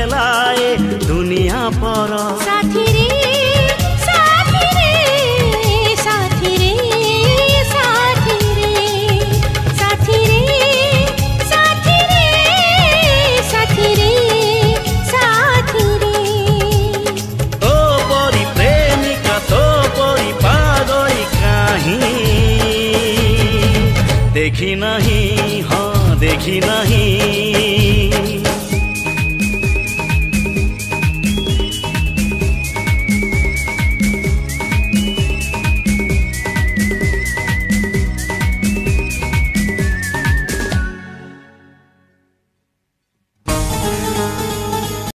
खेलाए दुनिया पर साथी रे साथी रे साथी रे साथी रे साथी रे साथी रे साथी रे साथी रे तो परी प्रेमिका तो परी पागल कहीं देखी नहीं